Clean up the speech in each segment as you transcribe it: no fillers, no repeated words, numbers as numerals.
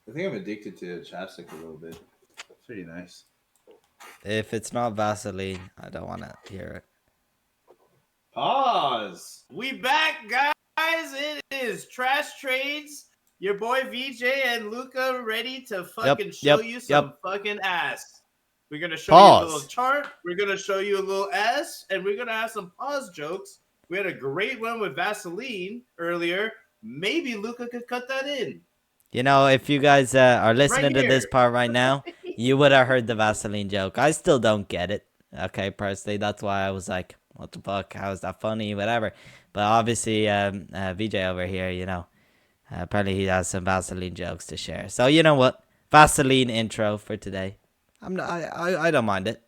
I think I'm addicted to chapstick a little bit. It's pretty nice. If it's not Vaseline, I don't want to hear it. Pause. We back, guys. It is Trash Trades. Your boy VJ and Luca ready to fucking show you some fucking ass. We're gonna show you a little chart. We're gonna show you a little ass, and we're gonna have some pause jokes. We had a great one with Vaseline earlier. Maybe Luca could cut that in. You know, if you guys are listening to this part right now, you would have heard the Vaseline joke. I still don't get it. Okay, personally, that's why I was like, what the fuck? How is that funny? Whatever. But obviously, VJ over here, you know, apparently he has some Vaseline jokes to share. So you know what? Vaseline intro for today. I don't mind it.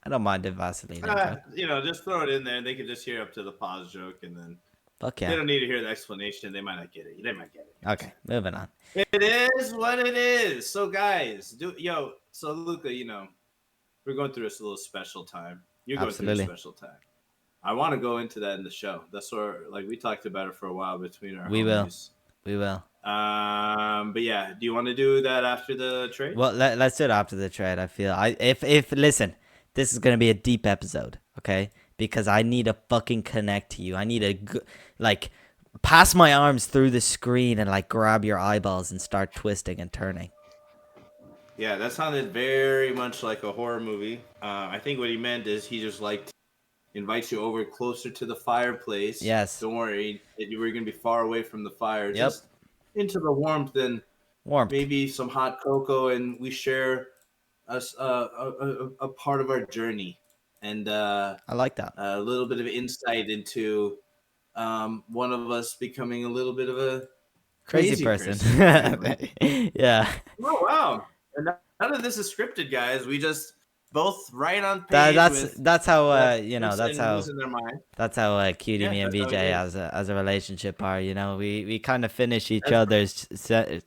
I don't mind the Vaseline intro. You know, just throw it in there, and they can just hear up to the pause joke, and then fuck yeah. They don't need to hear the explanation. They might not get it. They might get it. Okay, moving on. It is what it is. So guys, so Luca, you know, we're going through this little special time. You're going through a special time. I want to go into that in the show. That's where, like, we talked about it for a while between our homies. We will. But yeah, do you want to do that after the trade? Well, let's do it after the trade. I feel if listen, this is gonna be a deep episode, okay? Because I need to fucking connect to you. I need to like pass my arms through the screen and like grab your eyeballs and start twisting and turning. Yeah, that sounded very much like a horror movie. I think what he meant is he just liked invites you over closer to the fireplace. Yes. Don't worry, you were gonna be far away from the fire. Yep. Just into the warmth and maybe some hot cocoa, and we share a part of our journey. And I like that. A little bit of insight into one of us becoming a little bit of a crazy person. Yeah. Oh wow! And none of this is scripted, guys. We just both write on page. That's how you know that's how cutie me and VJ as a relationship are. You know, we kind of finish each other's sentences.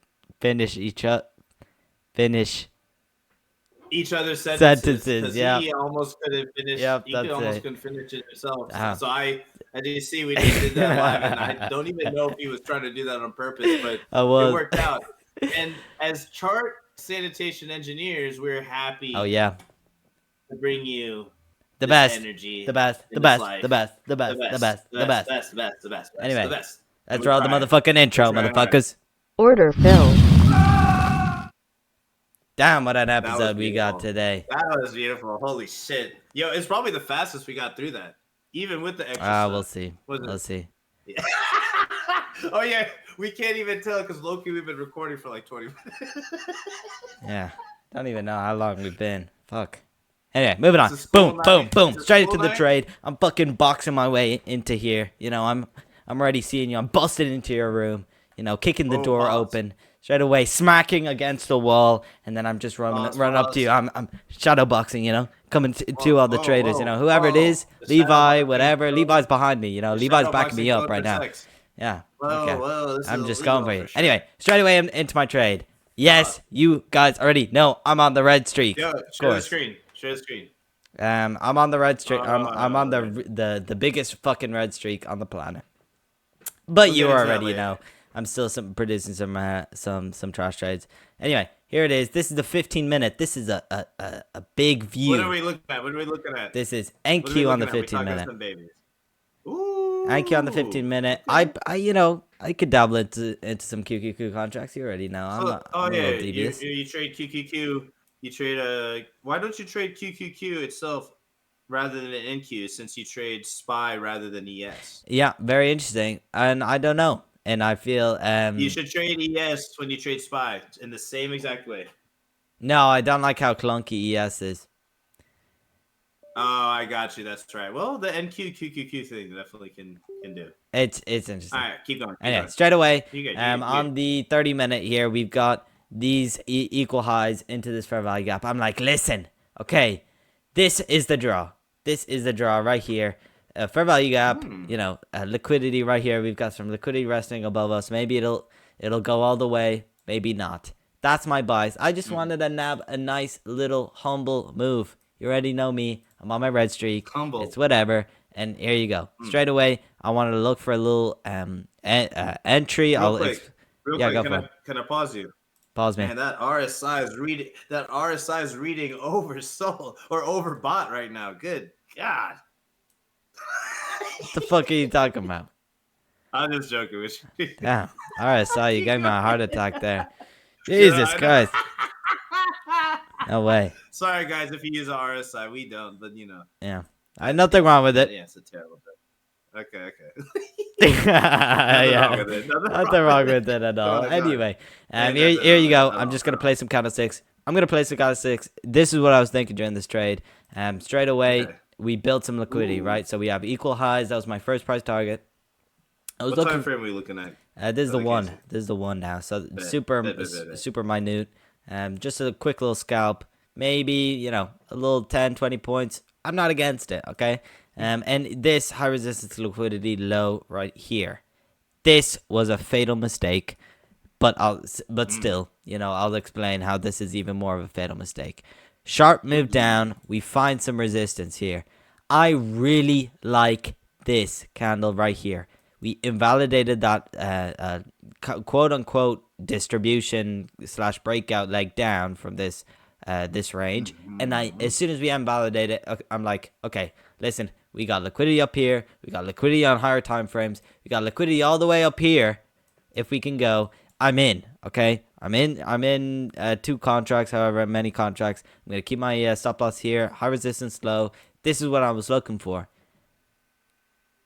Yeah, he almost couldn't finish. Yep, you almost couldn't finish it yourself. So I did see we just did that live, and I don't even know if he was trying to do that on purpose, but it worked out. And as chart sanitation engineers, we're happy. Oh yeah. To bring you the best energy, the best. Anyway, let's draw the motherfucking intro, motherfuckers. Order filled. Damn, what an episode we got today. That was beautiful. Holy shit. Yo, it's probably the fastest we got through that. Even with the extra we'll see. We'll see. Yeah. Oh, yeah. We can't even tell because low-key we've been recording for like 20 minutes. Yeah. Don't even know how long we've been. Fuck. Anyway, moving on. Boom. Straight into the trade. I'm fucking boxing my way into here. You know, I'm already seeing you. I'm busting into your room. You know, kicking the door open. Straight away, smacking against the wall, and then I'm just running up to you. I'm shadow boxing, you know, coming to all the traders, you know, whoever it is, Levi, whatever. Levi's behind me, you know. Levi's backing me up right now. Yeah. Okay. I'm just going for you. Anyway, straight away into my trade. Yes, you guys already know I'm on the red streak. Yeah, share the screen. I'm on the red streak. I'm on the biggest fucking red streak on the planet. But you already know. I'm still producing some trash trades. Anyway, here it is. This is the 15-minute. This is a big view. What are we looking at? This is NQ on the 15-minute. NQ on the 15-minute. I could dabble into some QQQ contracts. You already know. I'm a little devious. You trade QQQ. You trade why don't you trade QQQ itself rather than NQ since you trade SPY rather than ES? Yeah, very interesting. And I don't know. And I feel you should trade ES when you trade SPY in the same exact way. No, I don't like how clunky ES is. Oh, I got you. That's right. Well, the NQ QQQ thing definitely can do. It's interesting. All right, keep going. Anyway, straight away. On the 30-minute here, we've got these equal highs into this fair value gap. I'm like, listen, okay, this is the draw. This is the draw right here. Fair value gap, you know, liquidity right here. We've got some liquidity resting above us. Maybe it'll go all the way. Maybe not. That's my bias. I just wanted to nab a nice little humble move. You already know me. I'm on my red streak. Humble. It's whatever. And here you go. Straight away, I wanted to look for a little entry. Real quick, can I pause you? Pause me. Man, that RSI is reading oversold or overbought right now. Good God. What the fuck are you talking about? I'm just joking with you. Damn. RSI, you gave me a heart attack there. Yeah, Jesus I know. Christ. No way. Sorry, guys, if you use RSI. We don't, but Yeah. Nothing wrong with it. Yeah, it's a terrible thing. Okay. Nothing wrong Yeah. with it. Nothing wrong with it at all. Go on. Anyway, Ain't here nothing you wrong go. at I'm all, just gonna bro. play some candlesticks. I'm gonna play some candlesticks. This is what I was thinking during this trade. Straight away, Okay. we built some liquidity, Ooh. right? So we have equal highs. That was my first price target. I was What time looking. frame are we looking at? This is the one. Casey? This is the one now. So Bet. super minute. Just a quick little scalp. Maybe a little 10, 20 points. I'm not against it. Okay. And this high resistance liquidity low right here. This was a fatal mistake. But still, I'll explain how this is even more of a fatal mistake. Sharp move down. We find some resistance here. I really like this candle right here. We invalidated that quote unquote distribution / breakout leg down from this range. And as soon as we invalidate it, I'm like, okay, listen, we got liquidity up here. We got liquidity on higher time frames. We got liquidity all the way up here. If we can go, I'm in. Okay, I'm in 2 contracts, however many contracts. I'm gonna keep my stop loss here. High resistance low. This is what I was looking for.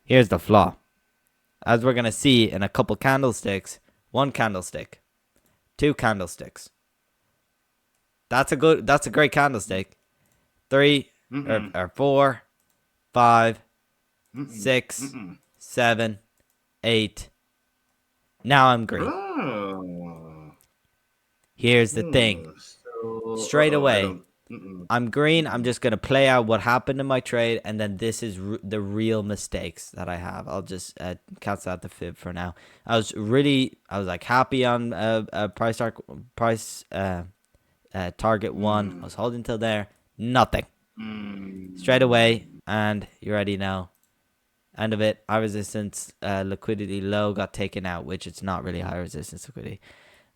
Here's the flaw. As we're going to see in a couple candlesticks, 1 candlestick, 2 candlesticks. That's a great candlestick. 3 or 4, 5, 6, 7, 8. Now I'm green. Oh. Here's the thing. Straight away, I'm green. I'm just going to play out what happened in my trade, and then this is the real mistakes that I have. I'll just cancel out the fib for now. I was like happy on price target 1. I was holding till there. Nothing. Straight away, and you already know. End of it. High resistance liquidity low got taken out, which it's not really high resistance liquidity.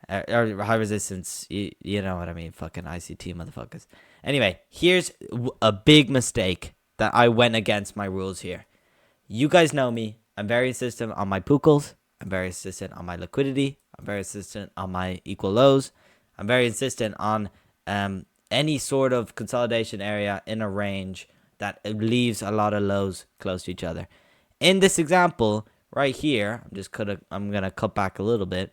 Or high resistance, you know what I mean, fucking ICT motherfuckers. Anyway, here's a big mistake that I went against my rules here. You guys know me. I'm very insistent on my pukals. I'm very insistent on my liquidity. I'm very insistent on my equal lows. I'm very insistent on any sort of consolidation area in a range that leaves a lot of lows close to each other. In this example right here, I'm gonna cut back a little bit.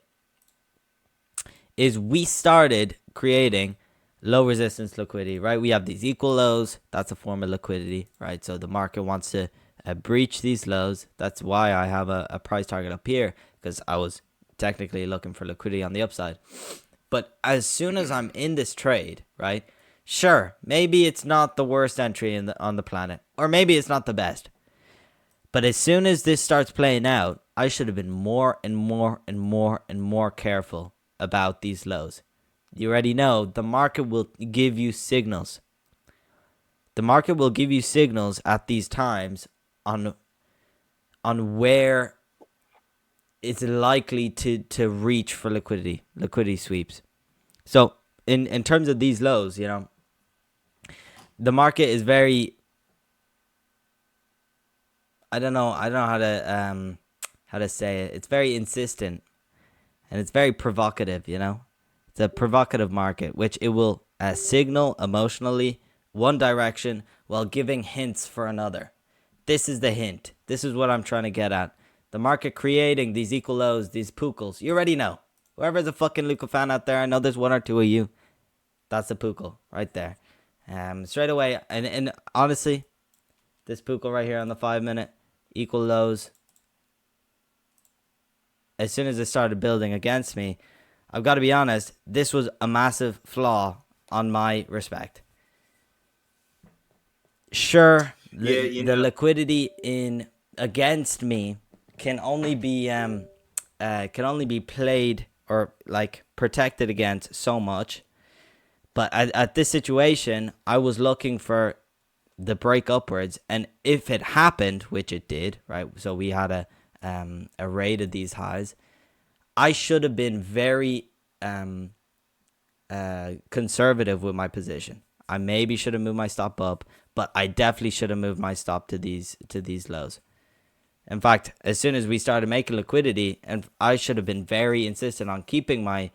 Is we started creating low resistance liquidity, right? We have these equal lows. That's a form of liquidity, right? So the market wants to breach these lows. That's why I have a price target up here, because I was technically looking for liquidity on the upside. But as soon as I'm in this trade, right? Sure, maybe it's not the worst entry on the planet, or maybe it's not the best. But as soon as this starts playing out, I should have been more and more careful about these lows. You already know the market will give you signals. The market will give you signals at these times on where it's likely to reach for liquidity sweeps. So in terms of these lows, the market is very, I don't know how to say it. It's very insistent. And it's very provocative, It's a provocative market, which it will signal emotionally one direction while giving hints for another. This is the hint. This is what I'm trying to get at. The market creating these equal lows, these pukals. You already know. Whoever's a fucking Luca fan out there, I know there's 1 or 2 of you. That's a pukal right there. Straight away, and honestly, this pukal right here on the 5-minute, equal lows. As soon as it started building against me, I've got to be honest, this was a massive flaw on my respect. Sure, the liquidity in against me can only be played or like protected against so much. But at this situation, I was looking for the break upwards, and if it happened, which it did, right? So we had a rate of these highs. I should have been very conservative with my position. I maybe should have moved my stop up, but I definitely should have moved my stop to these lows. In fact, as soon as we started making liquidity, and I should have been very insistent on keeping my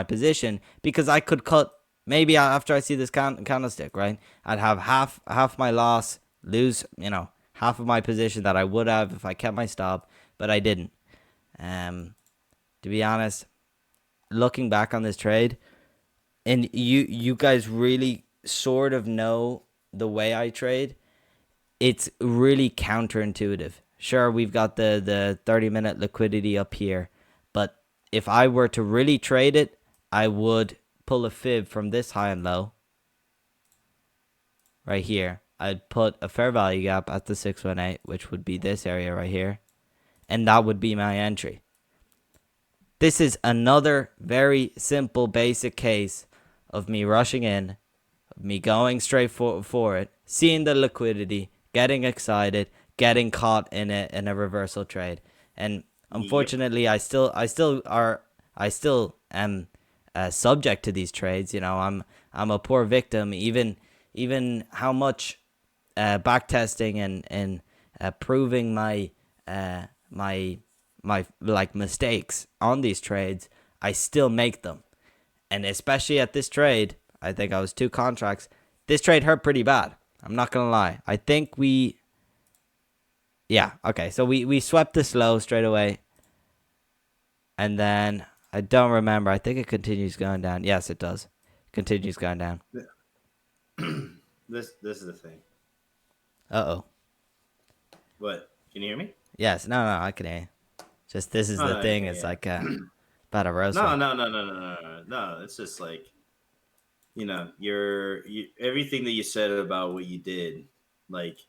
position, because I could cut maybe after I see this candlestick, right? I'd have half my loss, lose, half of my position that I would have if I kept my stop, but I didn't. To be honest, looking back on this trade, and you guys really sort of know the way I trade, it's really counterintuitive. Sure, we've got the 30-minute liquidity up here, but if I were to really trade it, I would pull a fib from this high and low right here. I'd put a fair value gap at the 618, which would be this area right here, and that would be my entry. This is another very simple, basic case of me rushing in, of me going straight for it, seeing the liquidity, getting excited, getting caught in a reversal trade. And unfortunately, I still am subject to these trades. I'm a poor victim. Even how much backtesting and proving my mistakes on these trades, I still make them. And especially at this trade, I think I was 2 contracts. This trade hurt pretty bad. I'm not going to lie. I think so we swept this low straight away. And then, I don't remember. I think it continues going down. Yes, it does. It continues going down. This is the thing. Uh-oh. What? Can you hear me? Yes. No, I can hear you. Just this is the thing. It's like about a roast. No. It's just like, everything that you said about what you did, like,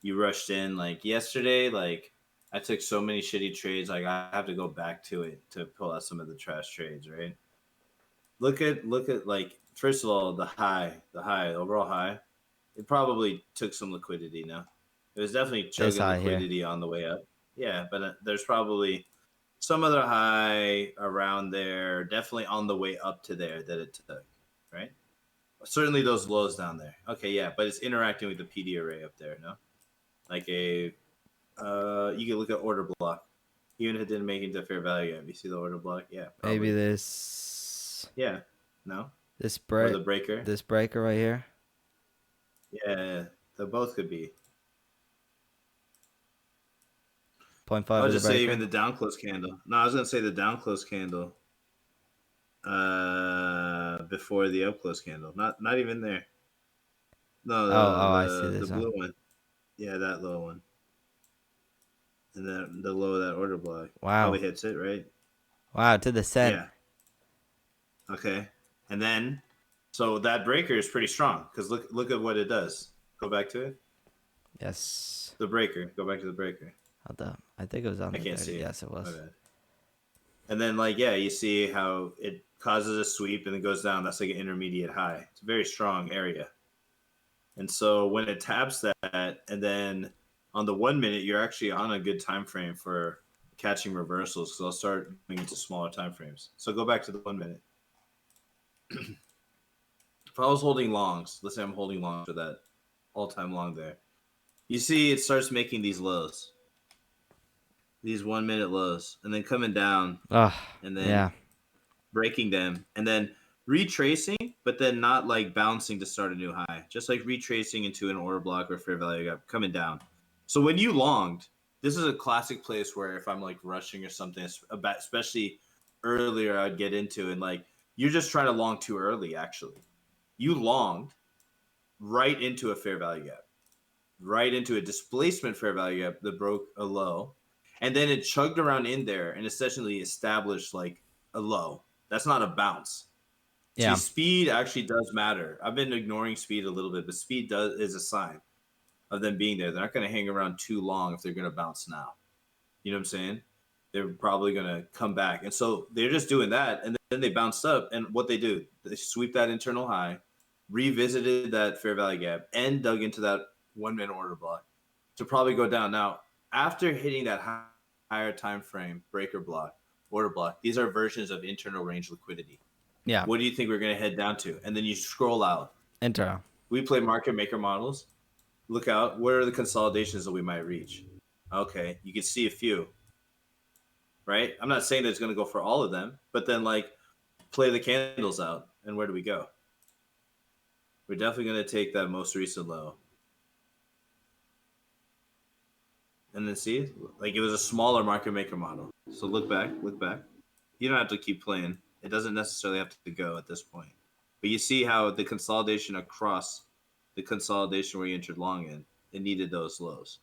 you rushed in. Like yesterday, like I took so many shitty trades. Like I have to go back to it to pull out some of the trash trades. Right. Look at like, first of all, the overall high. It probably took some liquidity. Now it was definitely chugging liquidity here on the way up. Yeah, but there's probably some other high around there, definitely on the way up to there that it took, right? Certainly those lows down there. Okay, yeah, but it's interacting with the PD array up there, no? Like you can look at order block. Even if it didn't make it into fair value yet. You see the order block? Yeah, probably. Maybe this... Yeah, no? This break. Or the breaker? This breaker right here? Yeah, they both could be. 0.5. I would just say even the down close candle. No, I was gonna say the down close candle. Before the up close candle. Not even there. No. I see this the blue one. Yeah, that low one. And then the low of that order block. Wow. Probably hits it, right? Wow, to the cent. Yeah. Okay. And then, so that breaker is pretty strong because look at what it does. Go back to it. Yes. The breaker. Go back to the breaker. I think it was on the 30. See it. Yes, it was. My bad. And then, you see how it causes a sweep and it goes down. That's like an intermediate high. It's a very strong area. And so when it taps that, and then on the 1 minute, you're actually on a good time frame for catching reversals. So I'll start moving into smaller time frames. So go back to the 1 minute. If I was holding longs, let's say I'm holding longs for that all-time long there. You see it starts making these lows. These 1 minute lows. And then coming down. And then breaking them. And then retracing, but then not like bouncing to start a new high. Just like retracing into an order block or fair value gap, coming down. So when you longed, this is a classic place where if I'm like rushing or something, especially earlier, I'd get into and like you're just trying to long too early. Actually, you longed right into a fair value gap, right into a displacement fair value gap that broke a low, and then it chugged around in there and essentially established like a low. That's not a bounce. Yeah. See, speed actually does matter. I've been ignoring speed a little bit, but speed is a sign of them being there. They're not going to hang around too long if they're going to bounce now. You know what I'm saying? They're probably going to come back. And so they're just doing that. And then they bounced up. And what they do, they sweep that internal high, revisited that fair value gap, and dug into that 1 minute order block to probably go down. Now, after hitting that higher time frame breaker block, order block. These are versions of internal range liquidity. Yeah. What do you think we're going to head down to? And then you scroll out. Internal. We play market maker models. Look out. What are the consolidations that we might reach? Okay, you can see a few. Right? I'm not saying that it's going to go for all of them, but then like play the candles out, and where do we go? We're definitely going to take that most recent low. And then see, like it was a smaller market maker model. So look back. You don't have to keep playing. It doesn't necessarily have to go at this point. But you see how the consolidation across the consolidation where you entered long in, it needed those lows.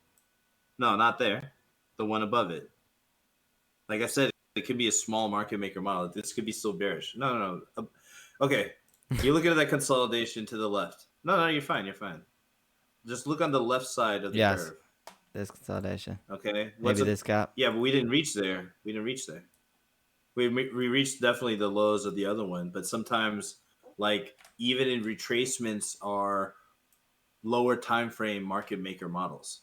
No, not there. The one above it. Like I said, it could be a small market maker model. This could be still bearish. No. Okay. You're looking at that consolidation to the left. No, you're fine. Just look on the left side of the curve. This consolidation. Okay. Maybe this gap. Yeah, but we didn't reach there. We reached definitely the lows of the other one, but sometimes, like even in retracements, are lower time frame market maker models.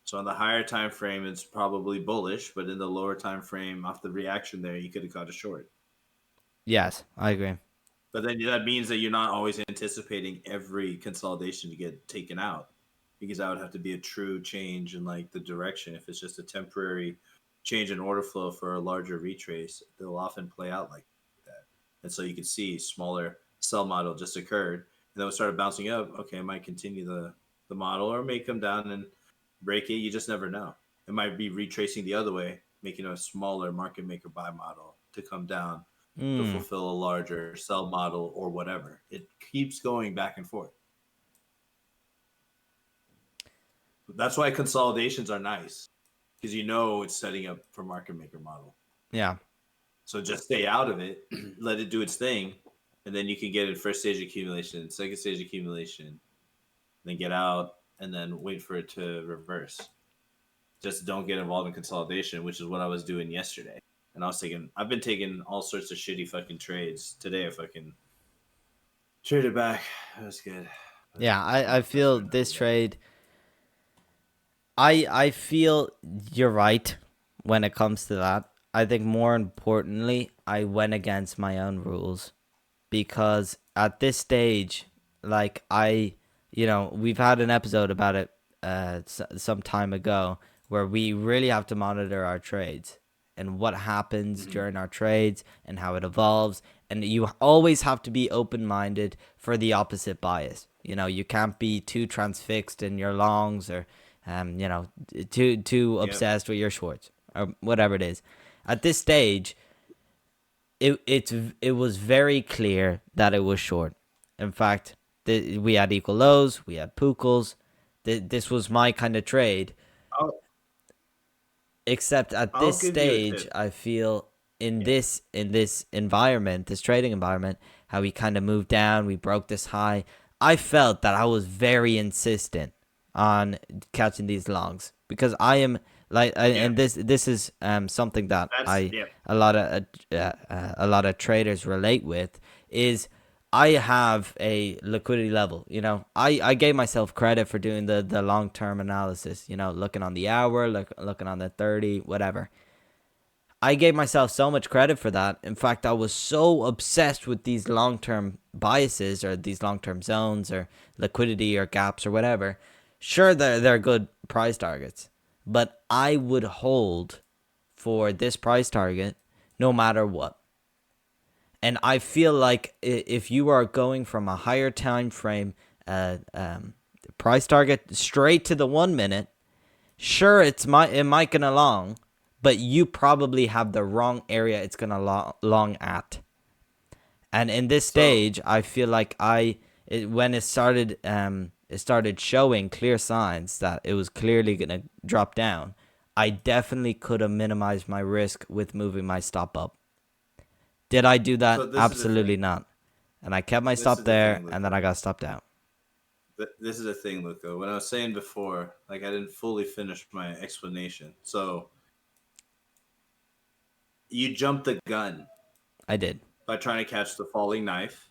So on the higher time frame, it's probably bullish, but in the lower time frame, off the reaction there, you could have caught a short. Yes, I agree. But then that means that you're not always anticipating every consolidation to get taken out, because that would have to be a true change in like the direction. If it's just a temporary change in order flow for a larger retrace, they'll often play out like that. And so you can see smaller sell model just occurred, and then it started bouncing up. Okay, it might continue the model, or it may come down and break it. You just never know. It might be retracing the other way, making a smaller market maker buy model to come down to fulfill a larger sell model or whatever. It keeps going back and forth. That's why consolidations are nice, because you know it's setting up for market maker model. Yeah. So just stay out of it, let it do its thing, and then you can get in first stage accumulation, second stage accumulation, then get out, and then wait for it to reverse. Just don't get involved in consolidation, which is what I was doing yesterday. And I've been taking all sorts of shitty fucking trades. Today I fucking traded back. That was good. Yeah, I feel this trade. I feel you're right when it comes to that. I think more importantly, I went against my own rules, because at this stage, like we've had an episode about it some time ago, where we really have to monitor our trades and what happens during our trades and how it evolves. And you always have to be open-minded for the opposite bias. You can't be too transfixed in your longs, or too obsessed with your shorts, or whatever it is. At this stage, it was very clear that it was short. In fact, we had equal lows, we had pukals. This was my kind of trade. Except at this stage, I feel in this environment, this trading environment, how we kind of moved down, we broke this high. I felt that I was very insistent on catching these longs, because I am and this is something that a lot of traders relate with, is I have a liquidity level. I gave myself credit for doing the long-term analysis, looking on the hour, looking on the 30, whatever. I gave myself so much credit for that. In fact, I was so obsessed with these long-term biases, or these long-term zones, or liquidity, or gaps, or whatever. Sure, they're good price targets, but I would hold for this price target no matter what. And I feel like if you are going from a higher time frame price target straight to the 1 minute, sure, it might gonna long, but you probably have the wrong area it's gonna long at. And in this stage, I feel like when it started showing clear signs that it was clearly gonna drop down, I definitely could have minimized my risk with moving my stop up. Did I do that? Absolutely not. And I kept my stop there, and then I got stopped out. This is the thing, Luca. When I was saying before, like I didn't fully finish my explanation. So you jumped the gun. I did. By trying to catch the falling knife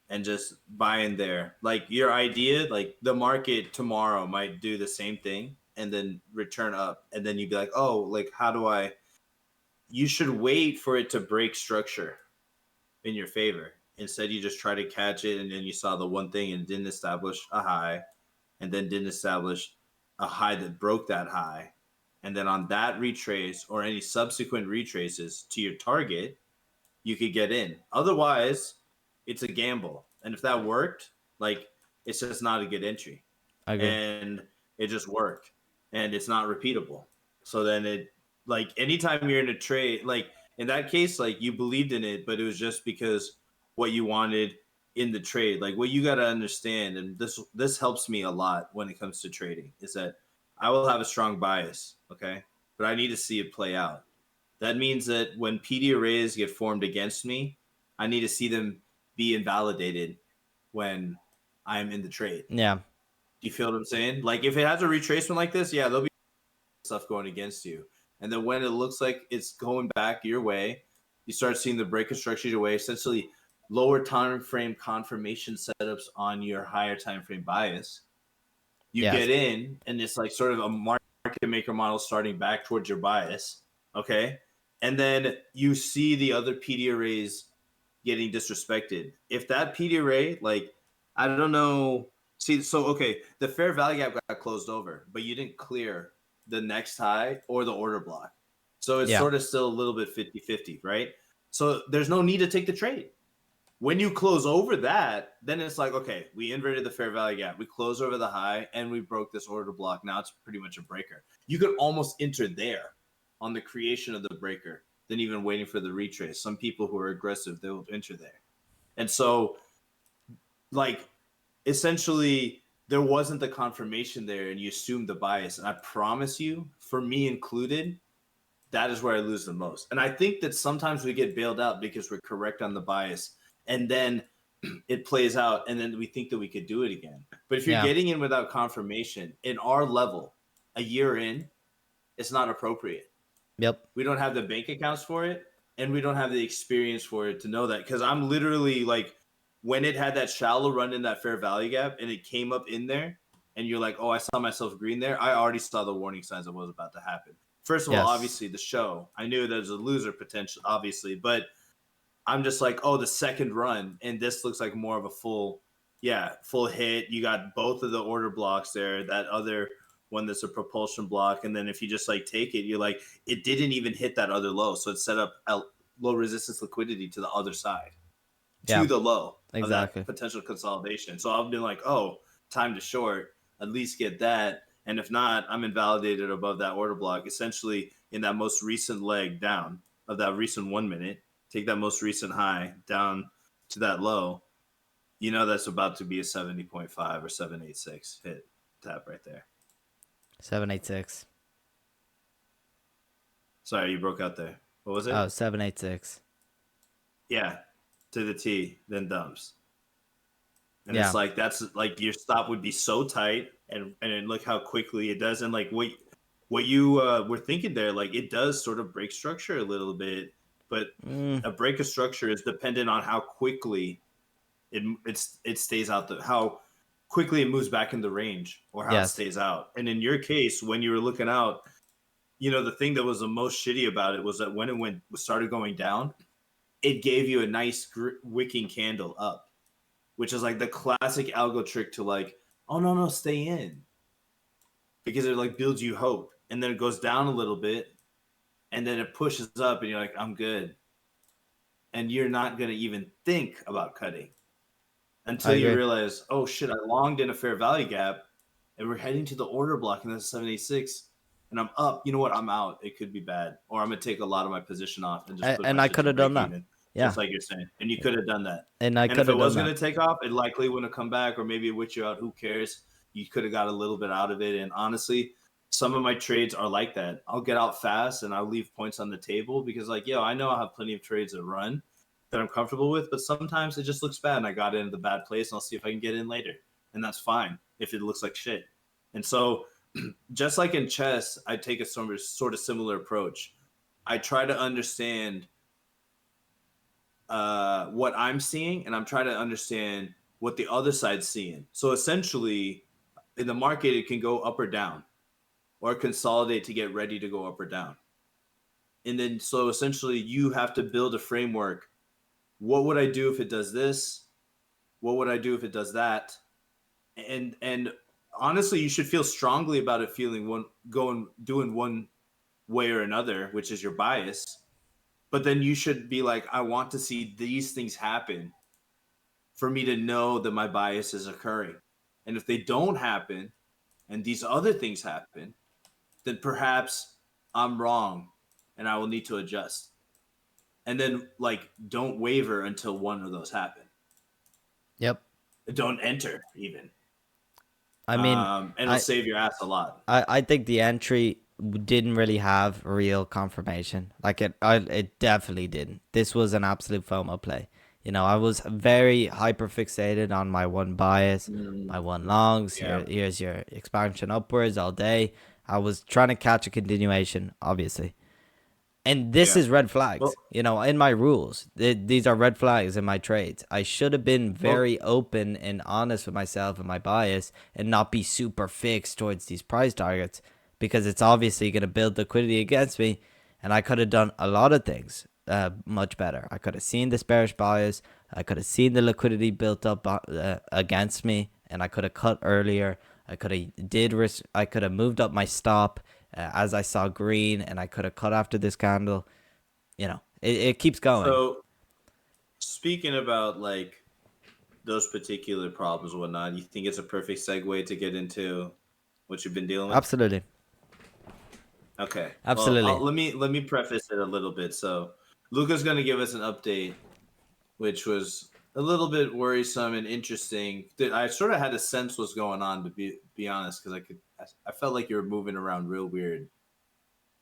and just buy in there. Like your idea, like the market tomorrow might do the same thing and then return up. And then you'd be like, oh, like how do I you should wait for it to break structure in your favor. Instead, you just try to catch it, and then you saw the one thing and didn't establish a high, and then didn't establish a high that broke that high. And then on that retrace or any subsequent retraces to your target, you could get in. Otherwise, it's a gamble. And if that worked, like, it's just not a good entry. I agree. And it just worked. And it's not repeatable. So then it, like, anytime you're in a trade, like, in that case, like, you believed in it, but it was just because what you wanted in the trade. Like, what you got to understand, and this helps me a lot when it comes to trading, is that I will have a strong bias, okay? But I need to see it play out. That means that when PD arrays get formed against me, I need to see them be invalidated when I'm in the trade. Yeah. Do you feel what I'm saying? Like, if it has a retracement like this, yeah, there'll be stuff going against you. And then when it looks like it's going back your way, you start seeing the break of structure your way, essentially lower time frame confirmation setups on your higher time frame bias. You get in, and it's like sort of a market maker model starting back towards your bias. Okay. And then you see the other PD arrays getting disrespected. If that PD array, like, I don't know. See, so, okay, the fair value gap got closed over, but you didn't clear the next high or the order block. So it's sort of still a little bit 50-50, right? So there's no need to take the trade. When you close over that, then it's like, okay, we inverted the fair value gap. We close over the high, and we broke this order block. Now it's pretty much a breaker. You could almost enter there on the creation of the breaker than even waiting for the retrace. Some people who are aggressive, they will enter there. And so, like, essentially, there wasn't the confirmation there, and you assumed the bias. And I promise you, for me included, that is where I lose the most. And I think that sometimes we get bailed out because we're correct on the bias, and then it plays out, and then we think that we could do it again. But if you're getting in without confirmation, in our level, a year in, it's not appropriate. Yep. We don't have the bank accounts for it, and we don't have the experience for it to know that. Because I'm literally like, when it had that shallow run in that fair value gap and it came up in there, and you're like, oh, I saw myself green there, I already saw the warning signs of what was about to happen. First of all, obviously, the show. I knew there was a loser potential, obviously, but I'm just like, oh, the second run, and this looks like more of a full hit. You got both of the order blocks there, that other one that's a propulsion block, and then if you just like take it, you're like, it didn't even hit that other low, so it set up a low resistance liquidity to the other side, to the low of that potential consolidation. So I've been like, oh, time to short, at least get that, and if not, I'm invalidated above that order block. Essentially, in that most recent leg down of that recent 1 minute, take that most recent high down to that low, you know that's about to be a 70.5 or 786 hit tap right there. 786. Sorry, you broke out there. What was it? Oh, 786. Yeah, to the T, then dumps. And it's like, that's like your stop would be so tight, and look how quickly it does. And like what you were thinking there, like, it does sort of break structure a little bit, but a break of structure is dependent on how quickly it stays out, how quickly it moves back in the range, or how it stays out. And in your case, when you were looking out, you know, the thing that was the most shitty about it was that when it started going down, it gave you a nice wicking candle up, which is like the classic algo trick to like, oh no, stay in, because it like builds you hope, and then it goes down a little bit, and then it pushes up, and you're like, I'm good, and you're not gonna even think about cutting until you realize, oh shit, I longed in a fair value gap, and we're heading to the order block, and that's 786, and I'm up. You know what? I'm out. It could be bad, or I'm gonna take a lot of my position off and just. And I could have done that. Even, just like you're saying, and you could have done that. And if it was gonna take off, it likely wouldn't have come back, or maybe it would you out. Who cares? You could have got a little bit out of it. And honestly, some of my trades are like that. I'll get out fast and I'll leave points on the table because, like, yo, I know I have plenty of trades that run that I'm comfortable with, but sometimes it just looks bad and I got into the bad place, and I'll see if I can get in later. And that's fine if it looks like shit. And so just like in chess, I take a sort of similar approach. I try to understand what I'm seeing, and I'm trying to understand what the other side's seeing. So essentially, in the market, it can go up or down, or consolidate to get ready to go up or down. And then so essentially you have to build a framework. What would I do if it does this? What would I do if it does that? And honestly, you should feel strongly about it feeling doing one way or another, which is your bias. But then you should be like, I want to see these things happen for me to know that my bias is occurring. And if they don't happen and these other things happen, then perhaps I'm wrong and I will need to adjust. And then like don't waver until one of those happen. Yep. Don't enter even. I mean, and it'll save your ass a lot. I think the entry didn't really have real confirmation. Like it definitely didn't. This was an absolute FOMO play. You know, I was very hyper fixated on my one bias, my one longs. Yeah. Here's your expansion upwards all day. I was trying to catch a continuation, obviously. And this is red flags, well, you know, in my rules. These are red flags in my trades. I should have been very open and honest with myself and my bias and not be super fixed towards these price targets because it's obviously going to build liquidity against me. And I could have done a lot of things much better. I could have seen this bearish bias. I could have seen the liquidity built up against me, and I could have cut earlier. I could have moved up my stop as I saw green, and I could have cut after this candle. You know, it keeps going. So, speaking about like those particular problems and whatnot, you think it's a perfect segue to get into what you've been dealing with? Absolutely. Okay. Absolutely. Well, let me preface it a little bit. So, Luca's going to give us an update, which was a little bit worrisome and interesting. I sort of had a sense what's going on, to be honest, because I felt like you were moving around real weird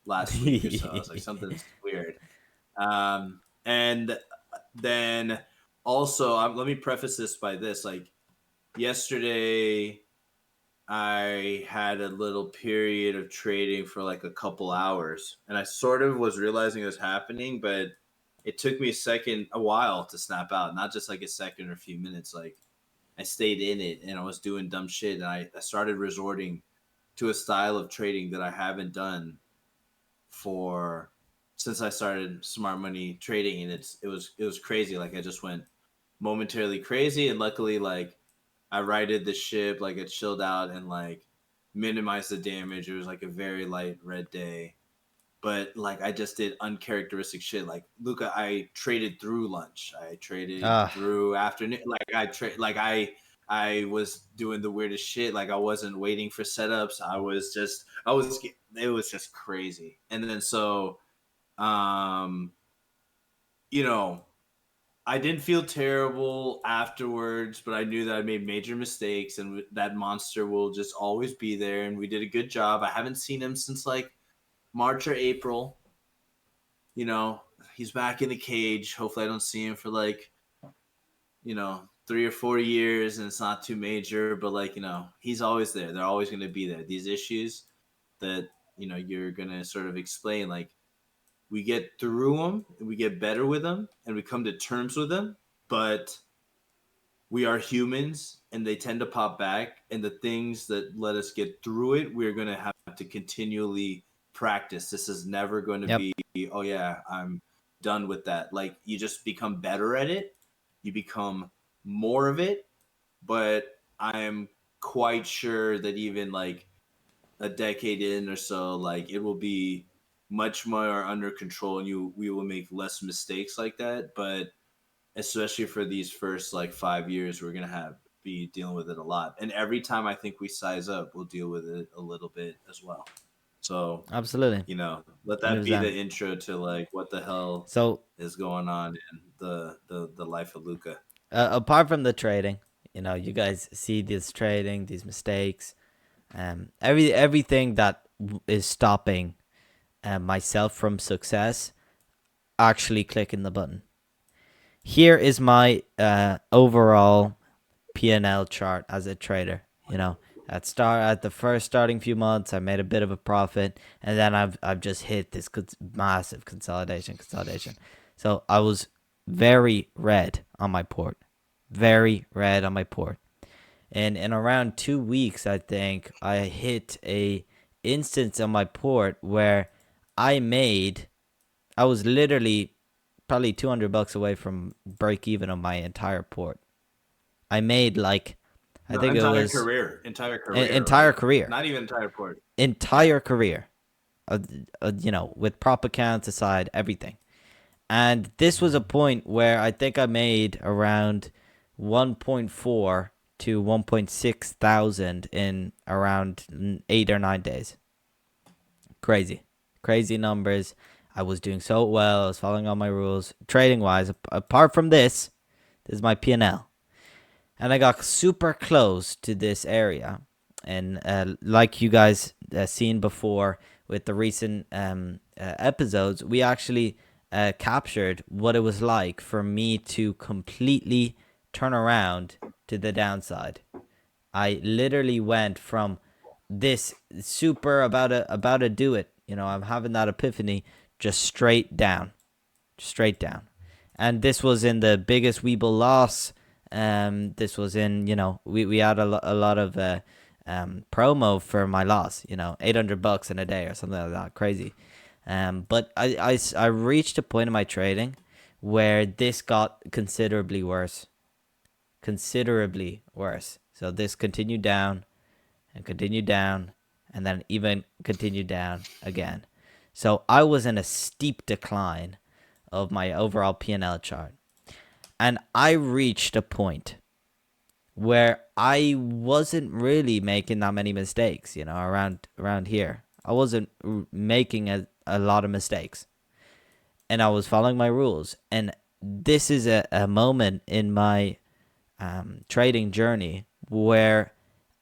last week or so. I was like, something's weird. And then also, let me preface this by this: like yesterday, I had a little period of trading for like a couple hours, and I sort of was realizing it was happening, but it took me a while to snap out. Not just like a second or a few minutes. Like I stayed in it, and I was doing dumb shit, and I started resorting to a style of trading that I haven't done since I started smart money trading, and it was crazy. Like I just went momentarily crazy, and luckily like I righted the ship, like it chilled out and like minimized the damage. It was like a very light red day, but like I just did uncharacteristic shit. Like Luca, I traded through lunch. I traded through afternoon. I was doing the weirdest shit. Like I wasn't waiting for setups. It was just crazy. And then so, you know, I didn't feel terrible afterwards, but I knew that I made major mistakes and that monster will just always be there. And we did a good job. I haven't seen him since like March or April. You know, he's back in the cage. Hopefully, I don't see him for like, 3 or 4 years and it's not too major, but like, he's always there. They're always going to be there. These issues that, you're going to sort of explain, like, we get through them and we get better with them and we come to terms with them, but we are humans and they tend to pop back. And the things that let us get through it, we're going to have to continually practice. This is never going to be, oh yeah, I'm done with that. Like you just become better at it. You become more of it. But I'm quite sure that even like a decade in or so, like it will be much more under control and we will make less mistakes like that. But especially for these first like 5 years, we're gonna be dealing with it a lot. And every time I think we size up, we'll deal with it a little bit as well. So absolutely, let that 100%. Be the intro to like what the hell is going on in the life of Luca. Apart from the trading, you guys see this trading, these mistakes, everything that is stopping myself from success, actually clicking the button. Here is my overall P&L chart as a trader. At the first starting few months, I made a bit of a profit, and then I've just hit this massive consolidation. So I was very red on my port, and in around 2 weeks, I think I hit a instance on my port where I made I was literally probably $200 away from break even on my entire port. I made like, I think it was entire career, not even entire port, career, with prop accounts aside, everything. And this was a point where I think I made around 1.4 to 1.6 thousand in around 8 or 9 days. Crazy numbers. I was doing so well. I was following all my rules. Trading wise, apart from this is my P&L. And I got super close to this area. And like you guys seen before with the recent episodes, we actually captured what it was like for me to completely turn around to the downside. I literally went from this super about to do it, I'm having that epiphany, just straight down. And this was in the biggest Weeble loss. This was in, we had a lot of promo for my loss, $800 in a day or something like that. Crazy. But I reached a point in my trading where this got considerably worse. So this continued down and continued down and then even continued down again. So I was in a steep decline of my overall P&L chart. And I reached a point where I wasn't really making that many mistakes, around here. I wasn't making a lot of mistakes. And I was following my rules. And this is a moment in my trading journey where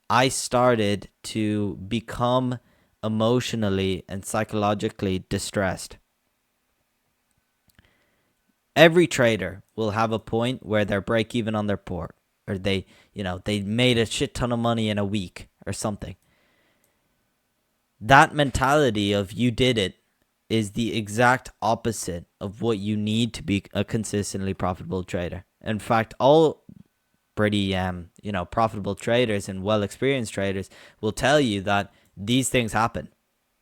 I started to become emotionally and psychologically distressed. Every trader will have a point where they're break even on their port, or they made a shit ton of money in a week or something. That mentality of you did it is the exact opposite of what you need to be a consistently profitable trader. In fact, all pretty profitable traders and well-experienced traders will tell you that these things happen.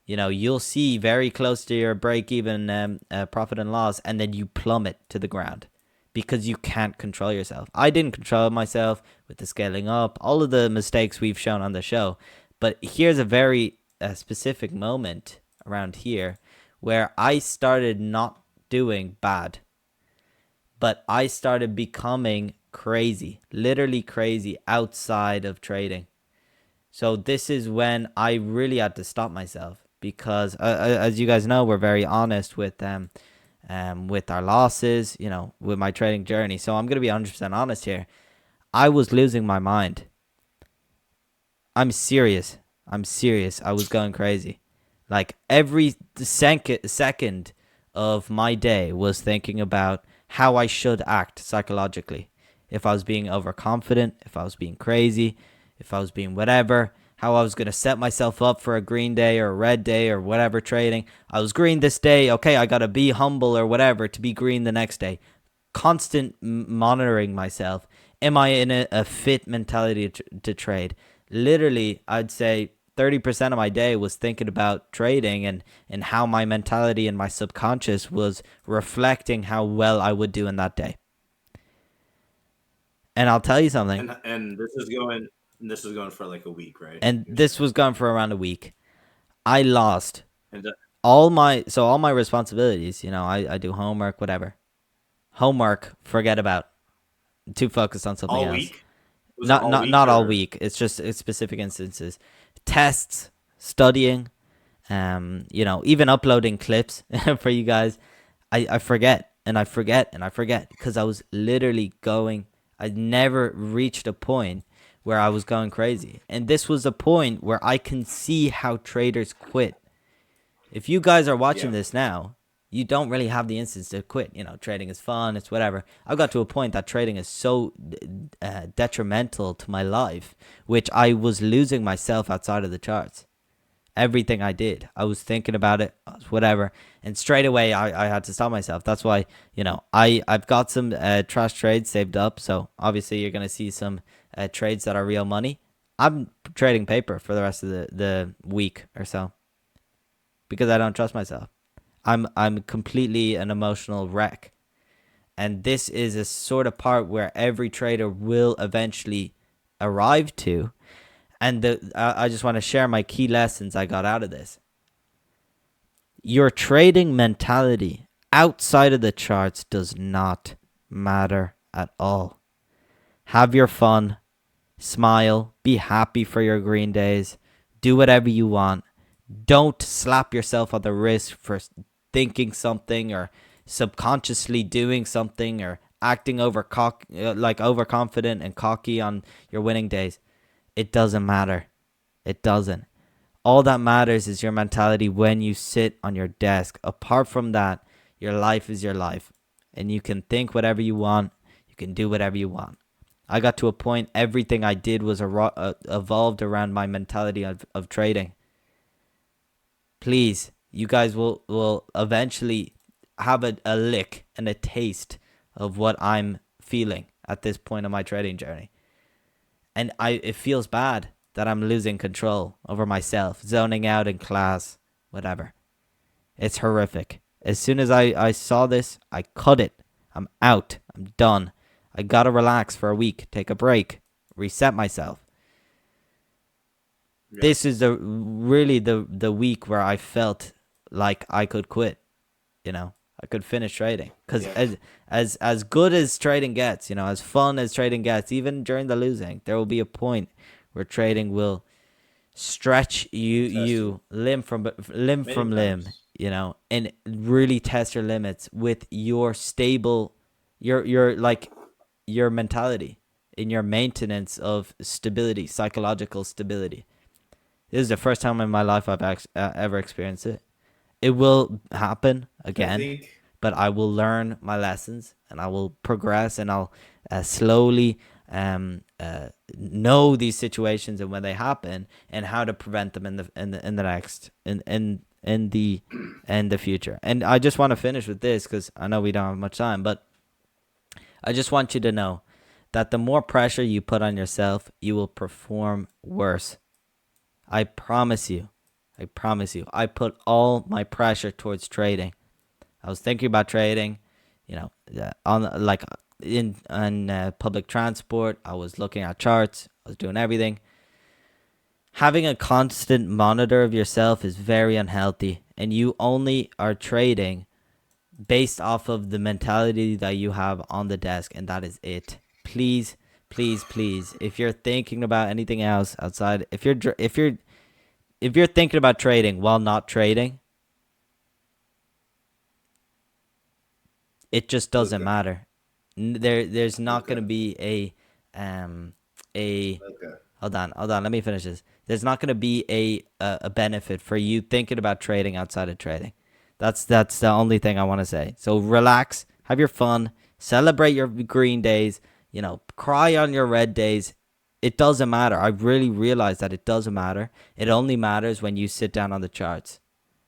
You'll see very close to your break-even profit and loss, and then you plummet to the ground because you can't control yourself. I didn't control myself with the scaling up, all of the mistakes we've shown on the show. But here's a very specific moment around here where I started not doing bad, but I started becoming crazy, literally crazy outside of trading. So this is when I really had to stop myself because, as you guys know, we're very honest with our losses, with my trading journey. So I'm going to be 100% honest here. I was losing my mind. I'm serious. I was going crazy. Like every second of my day was thinking about how I should act psychologically. If I was being overconfident, if I was being crazy, if I was being whatever, how I was going to set myself up for a green day or a red day or whatever trading. I was green this day. Okay, I got to be humble or whatever to be green the next day. Constant monitoring myself. Am I in a fit mentality to trade? Literally, I'd say 30% of my day was thinking about trading and how my mentality and my subconscious was reflecting how well I would do in that day. And I'll tell you something. And this is going for like a week, right? And this was going for around a week. I lost all my responsibilities. I do homework, whatever. Homework, forget about. Too focused on something else. Week? Not all week. It's just specific instances. Tests, studying, even uploading clips for you guys. I forget because I was literally going. I never reached a point where I was going crazy. And this was a point where I can see how traders quit. If you guys are watching this now, you don't really have the instance to quit. Trading is fun. It's whatever. I got to a point that trading is so detrimental to my life, which I was losing myself outside of the charts. Everything I did, I was thinking about it, whatever. And straight away, I had to stop myself. That's why, I've got some trash trades saved up. So obviously, you're going to see some trades that are real money. I'm trading paper for the rest of the week or so because I don't trust myself. I'm completely an emotional wreck. And this is a sort of part where every trader will eventually arrive to. And I just want to share my key lessons I got out of this. Your trading mentality outside of the charts does not matter at all. Have your fun, smile, be happy for your green days, do whatever you want. Don't slap yourself on the wrist for thinking something or subconsciously doing something or acting overconfident and cocky on your winning days. It doesn't matter. It doesn't. All that matters is your mentality when you sit on your desk. Apart from that, your life is your life. And you can think whatever you want. You can do whatever you want. I got to a point, everything I did was evolved around my mentality of trading. Please, you guys will eventually have a lick and a taste of what I'm feeling at this point of my trading journey. And it feels bad that I'm losing control over myself, zoning out in class, whatever. It's horrific. As soon as I saw this, I cut it. I'm out. I'm done. I gotta relax for a week, take a break, reset myself. Yeah. This is really the week where I felt like I could quit. You know, I could finish trading because as good as trading gets, you know, as fun as trading gets, even during the losing, there will be a point where trading will stretch you limb from limb, you know, and really test your limits with your stable, your mentality in your maintenance of stability, psychological stability. This is the first time in my life I've ever experienced it. It will happen again, but I will learn my lessons and I will progress and I'll slowly know these situations and when they happen and how to prevent them in the future. And I just want to finish with this because I know we don't have much time, but I just want you to know that the more pressure you put on yourself, you will perform worse. I promise you. I promise you. I put all my pressure towards trading. I was thinking about trading, you know, in public transport. I was looking at charts. I was doing everything. Having a constant monitor of yourself is very unhealthy, and you only are trading based off of the mentality that you have on the desk, and that is it. Please, please, please, if you're thinking about anything else outside, if you're thinking about trading while not trading, it just doesn't matter. There's not going to be a hold on, let me finish this. There's not going to be a benefit for you thinking about trading outside of trading. That's the only thing I want to say. So relax, have your fun, celebrate your green days, you know, cry on your red days. It doesn't matter. I really realized that it doesn't matter. It only matters when you sit down on the charts.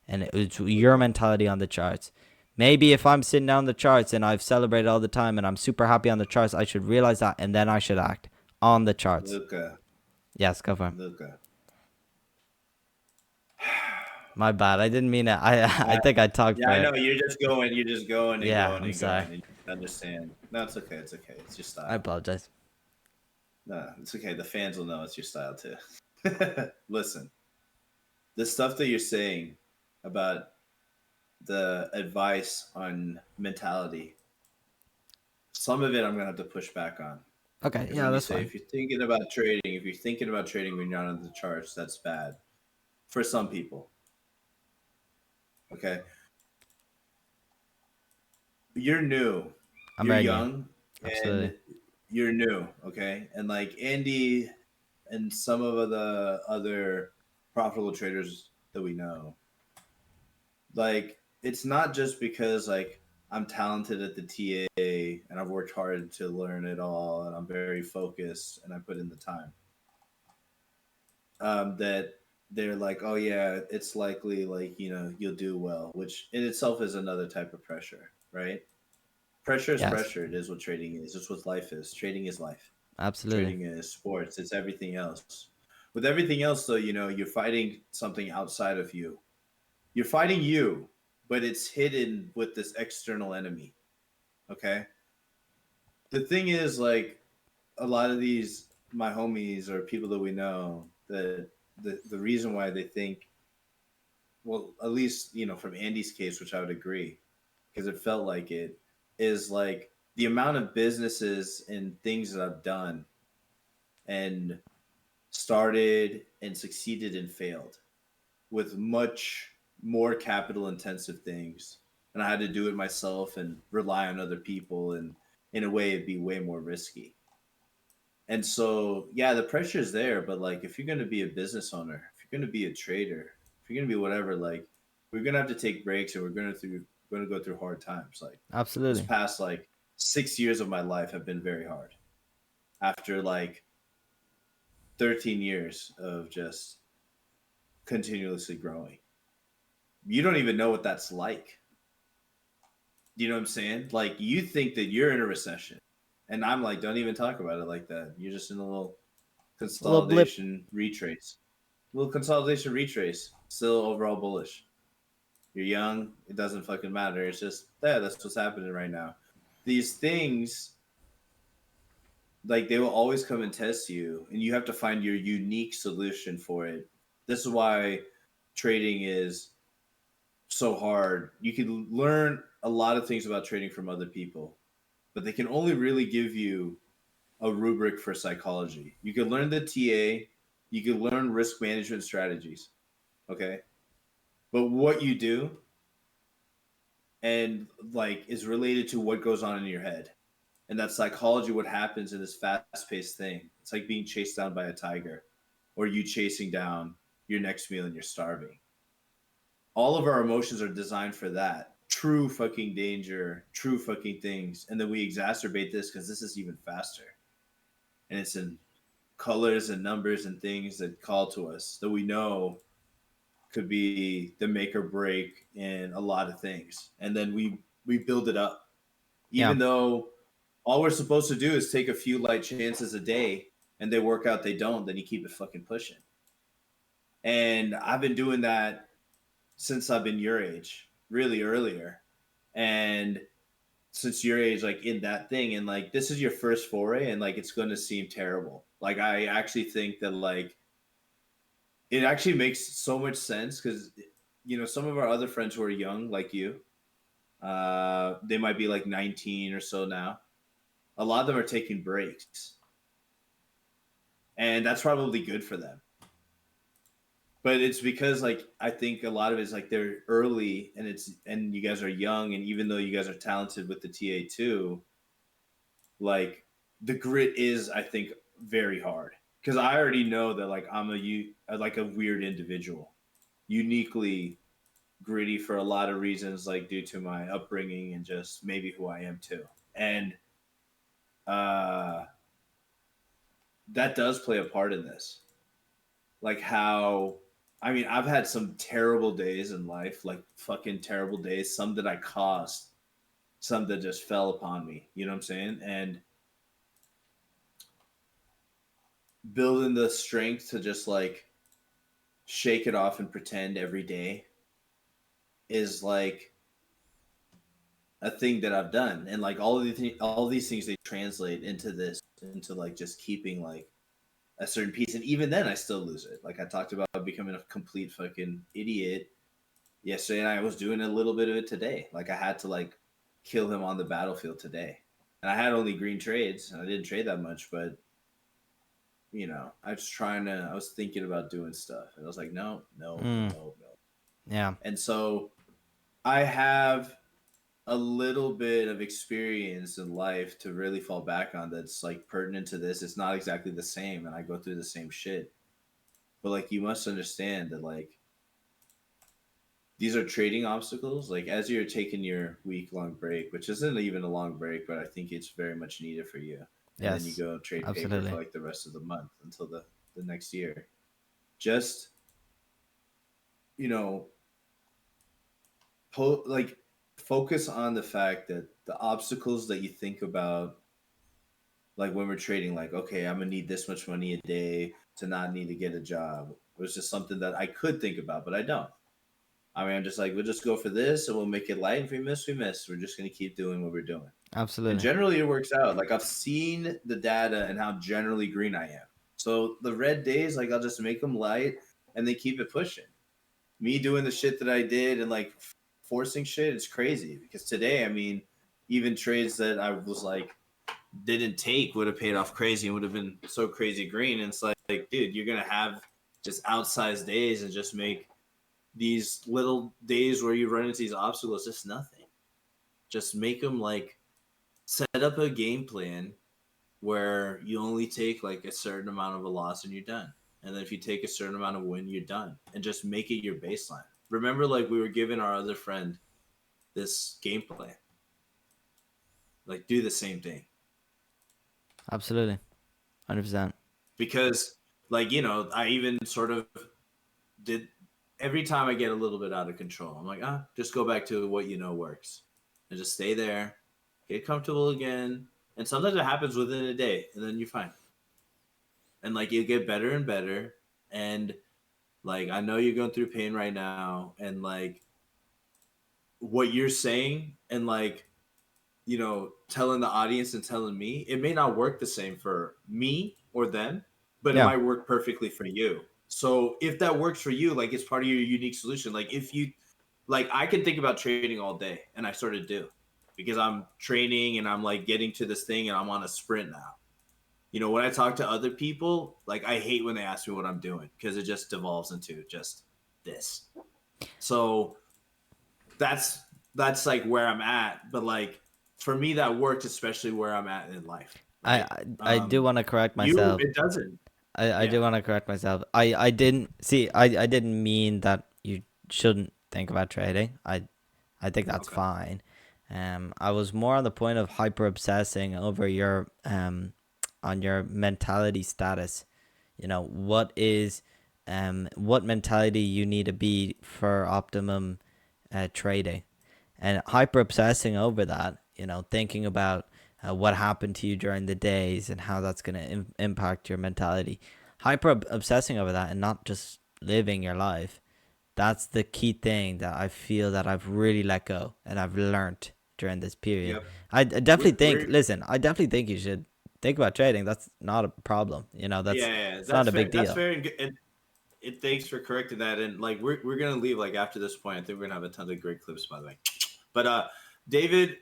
And it's your mentality on the charts. Maybe if I'm sitting down on the charts and I've celebrated all the time and I'm super happy on the charts, I should realize that and then I should act on the charts. Luca. Yes, go for it. Luca. My bad. I didn't mean it. I think I talked. Yeah, I know. You're just going and yeah, going I'm sorry. going. And you understand. No, it's okay. It's okay. It's your style. I apologize. No, it's okay. The fans will know it's your style too. Listen, the stuff that you're saying about the advice on mentality, some of it I'm gonna have to push back on. Okay, yeah, that's fine. If you're thinking about trading when you're not on the charts, that's bad for some people. Okay, you're new, you're young, and you're new. Okay, and like Andy and some of the other profitable traders that we know, like it's not just because like I'm talented at the TA and I've worked hard to learn it all and I'm very focused and I put in the time. That they're like, oh yeah, it's likely like, you know, you'll do well, which in itself is another type of pressure, right? Pressure is pressure. It is what trading is. It's what life is. Trading is life. Absolutely. Trading is sports. It's everything else. With everything else, though, you know, you're fighting something outside of you. You're fighting you. but it's hidden with this external enemy. Okay. The thing is, like, a lot of these my homies or people that we know, that the reason why they think, well, at least from Andy's case, which I would agree, because it felt like it, is like the amount of businesses and things that I've done and started and succeeded and failed with much more capital intensive things, and I had to do it myself and rely on other people, and in a way it'd be way more risky. And so, yeah, the pressure is there, but like, if you're going to be a business owner, if you're going to be a trader, if you're going to be whatever, like, we're going to have to take breaks, and we're going to go through hard times. Like, this Absolutely. past like 6 years of my life have been very hard after like 13 years of just continuously growing. You don't even know what that's like. You know what I'm saying? Like, you think that you're in a recession, and I'm like, don't even talk about it like that. You're just in a little A little blip. consolidation retrace. Little consolidation retrace. Still overall bullish. You're young. It doesn't fucking matter. It's just, yeah, that's what's happening right now. These things, like, they will always come and test you, and you have to find your unique solution for it. This is why trading is so hard. You can learn a lot of things about trading from other people, but they can only really give you a rubric for psychology. You can learn the TA, you can learn risk management strategies, okay? But what you do and like is related to what goes on in your head. And that psychology, what happens in this fast-paced thing. It's like being chased down by a tiger, or you chasing down your next meal and you're starving. All of our emotions are designed for that. True fucking danger, true fucking things. And then we exacerbate this because this is even faster. And it's in colors and numbers and things that call to us that we know could be the make or break in a lot of things. And then we build it up. Yeah. Even though all we're supposed to do is take a few light chances a day, and they work out, they don't, then you keep it fucking pushing. And I've been doing that since I've been your age, really earlier. And since your age, like, in that thing, and like, this is your first foray, and like, it's going to seem terrible. Like, I actually think that, like, it actually makes so much sense because, some of our other friends who are young, like you, they might be like 19 or so now. A lot of them are taking breaks, and that's probably good for them. But it's because, like, I think a lot of it's like they're early, and you guys are young, and even though you guys are talented with the TA too, like, the grit is, I think, very hard, because I already know that, like, I'm like a weird individual, uniquely gritty for a lot of reasons, like due to my upbringing and just maybe who I am too. And uh that does play a part in this. Like, how, I mean, I've had some terrible days in life, like fucking terrible days, some that I caused, some that just fell upon me, you know what I'm saying? And building the strength to just like shake it off and pretend every day is like a thing that I've done. And like, all these things, they translate into this, into like just keeping like a certain piece. And even then I still lose it. Like, I talked about becoming a complete fucking idiot yesterday, and I was doing a little bit of it today. Like, I had to like kill him on the battlefield today. And I had only green trades, and I didn't trade that much, but I was thinking about doing stuff, and I was like, no, no, Mm. no, no. Yeah. And so I have a little bit of experience in life to really fall back on that's like pertinent to this. It's not exactly the same, and I go through the same shit. But like, you must understand that, like, these are trading obstacles. Like, as you're taking your week-long break, which isn't even a long break, but I think it's very much needed for you. And then you Yes. go trade paper for Absolutely. like the rest of the month until the next year. Just, you know, like, focus on the fact that the obstacles that you think about, like when we're trading, like, okay, I'm gonna need this much money a day to not need to get a job, was just something that I could think about, but I don't. I mean, I'm just like, we'll just go for this and we'll make it light. If we miss, we miss. We're just going to keep doing what we're doing. Absolutely. And generally it works out. Like I've seen the data and how generally green I am. So the red days, like I'll just make them light and they keep it pushing. Me doing the shit that I did and like forcing shit, it's crazy. Because today, I mean, even trades that I was like, didn't take would have paid off crazy and would have been so crazy green. And it's like dude, you're going to have just outsized days and just make these little days where you run into these obstacles just nothing. Just make them like set up a game plan where you only take like a certain amount of a loss and you're done. And then if you take a certain amount of win, you're done. And just make it your baseline. Remember, like we were giving our other friend this game plan. Like do the same thing. Absolutely. 100%. Because like, you know, I even sort of did every time I get a little bit out of control, I'm like, just go back to what you know works. And just stay there, get comfortable again. And sometimes it happens within a day, and then you're fine. And like you get better and better. And like I know you're going through pain right now, and like what you're saying, and like you know, telling the audience and telling me, it may not work the same for me or them, but it might work perfectly for you. So if that works for you, like it's part of your unique solution. Like if you, like I can think about trading all day, and I sort of do, because I'm training and I'm like getting to this thing, and I'm on a sprint now. You know, when I talk to other people, like I hate when they ask me what I'm doing because it just devolves into just this. So that's like where I'm at, but like for me that worked, especially where I'm at in life. Right? I do want to correct myself. It doesn't. I do want to correct myself. I didn't see. I didn't mean that you shouldn't think about trading. I think that's fine. I was more on the point of hyper obsessing over your on your mentality status. You know, what mentality you need to be for optimum trading, and hyper obsessing over that. You know, thinking about what happened to you during the days and how that's going to impact your mentality. Hyper obsessing over that and not just living your life. That's the key thing that I feel that I've really let go and I've learned during this period. Yep. I definitely I definitely think you should think about trading. That's not a problem. You know, that's not a big deal. That's fair. And thanks for correcting that. And like, we're going to leave like after this point. I think we're going to have a ton of great clips, by the way. But, David,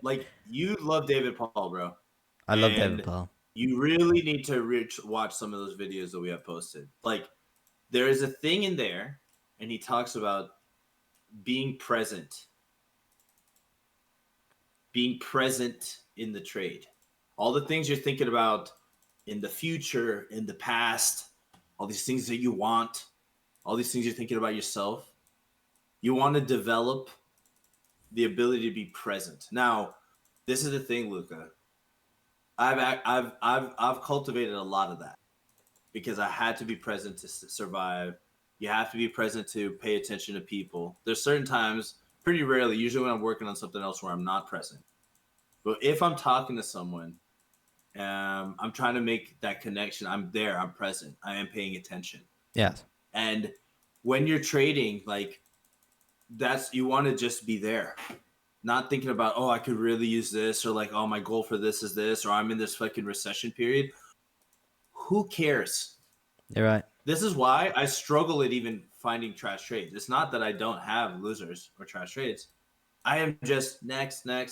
like you love David Paul, bro. I love David Paul. You really need to watch some of those videos that we have posted. Like there is a thing in there, and he talks about being present in the trade. All the things you're thinking about in the future, in the past, all these things that you want, all these things you're thinking about yourself. You want to develop the ability to be present. Now, this is the thing, Luca. I've cultivated a lot of that because I had to be present to survive. You have to be present to pay attention to people. There's certain times, pretty rarely, usually when I'm working on something else, where I'm not present. But if I'm talking to someone, I'm trying to make that connection. I'm there. I'm present. I am paying attention. Yes. And when you're trading, like you want to just be there. Not thinking about, oh, I could really use this, or like, oh, my goal for this is this, or I'm in this fucking recession period. Who cares? You're right. This is why I struggle at even finding trash trades. It's not that I don't have losers or trash trades. I am just next. We're